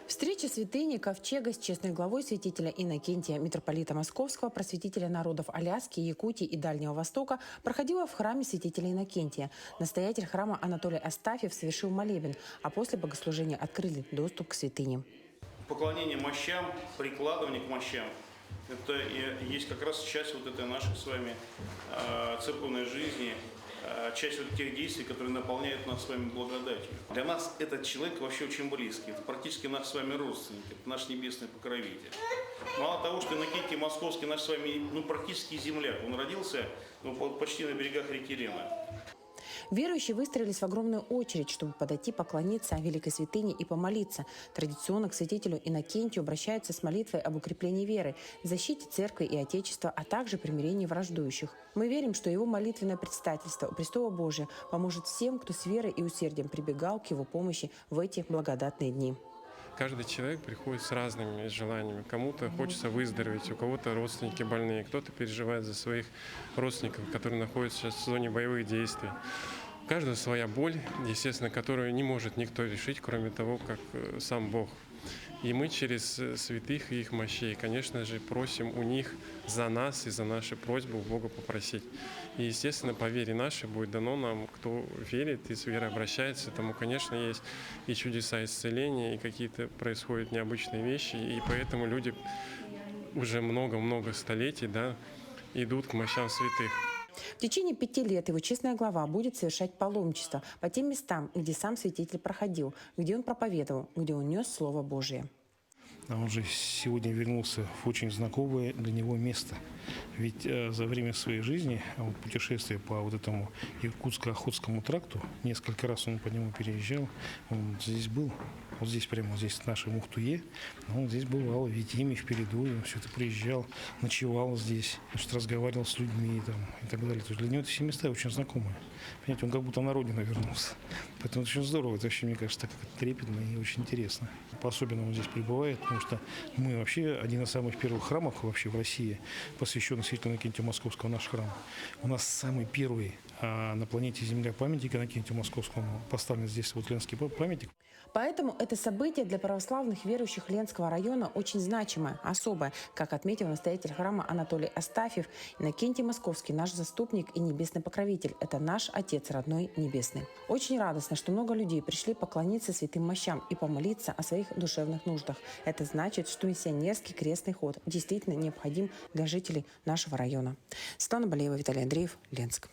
Встреча святыни Ковчега с честной главой святителя Иннокентия, митрополита Московского, просветителя народов Аляски, Якутии и Дальнего Востока проходила в храме святителя Иннокентия. Настоятель храма Анатолий Астафьев совершил молебен, а после богослужения открыли доступ к святыне. Поклонение мощам, прикладывание к мощам – это и есть как раз часть вот этой нашей с вами церковной жизни, часть вот тех действий, которые наполняют нас с вами благодатью. Для нас этот человек вообще очень близкий, это практически наш с вами родственник, это наш небесный покровитель. Мало того, что Иннокентий Московский наш с вами практически земляк, он родился почти на берегах реки Лена. Верующие выстроились в огромную очередь, чтобы подойти поклониться великой святыне и помолиться. Традиционно к святителю Иннокентию обращаются с молитвой об укреплении веры, защите церкви и Отечества, а также примирении враждующих. Мы верим, что его молитвенное предстательство у престола Божия поможет всем, кто с верой и усердием прибегал к его помощи в эти благодатные дни. Каждый человек приходит с разными желаниями. Кому-то хочется выздороветь, у кого-то родственники больные, кто-то переживает за своих родственников, которые находятся сейчас в зоне боевых действий. У каждого своя боль, естественно, которую не может никто решить, кроме того, как сам Бог. И мы через святых и их мощей, конечно же, просим у них за нас и за наши просьбы у Бога попросить. И, естественно, по вере нашей будет дано нам, кто верит и с верой обращается, тому, конечно, есть и чудеса исцеления, и какие-то происходят необычные вещи, и поэтому люди уже много-много столетий, идут к мощам святых. В течение 5 лет его честная глава будет совершать паломничество по тем местам, где сам святитель проходил, где он проповедовал, где он нес Слово Божие. Он же сегодня вернулся в очень знакомое для него место. Ведь за время своей жизни, путешествия по вот этому Иркутско-Охотскому тракту, несколько раз он по нему переезжал, он здесь был, вот здесь прямо здесь в нашем Ухтуе, он здесь бывал, в Витиме, в Передуе, он все это приезжал, ночевал здесь, разговаривал с людьми и так далее. То есть для него эти все места очень знакомые. Понимаете, он как будто на родину вернулся. Поэтому это очень здорово, это вообще, мне кажется, так трепетно и очень интересно. По-особенному он здесь пребывает, потому что мы вообще один из самых первых храмов вообще в России, посвященный святителю Иннокентию Московскому, наш храм. У нас самый первый на планете Земля памятник Иннокентию Московскому поставлен здесь вот Ленский памятник. Поэтому это событие для православных верующих Ленского района очень значимое, особое, как отметил настоятель храма Анатолий Астафьев. Иннокентий Московский – наш заступник и небесный покровитель. Это наш Отец родной небесный. Очень радостно, что много людей пришли поклониться святым мощам и помолиться о своих душевных нуждах. Это значит, что миссионерский крестный ход действительно необходим для жителей нашего района. Светлана Болеева, Виталий Андреев, Ленск.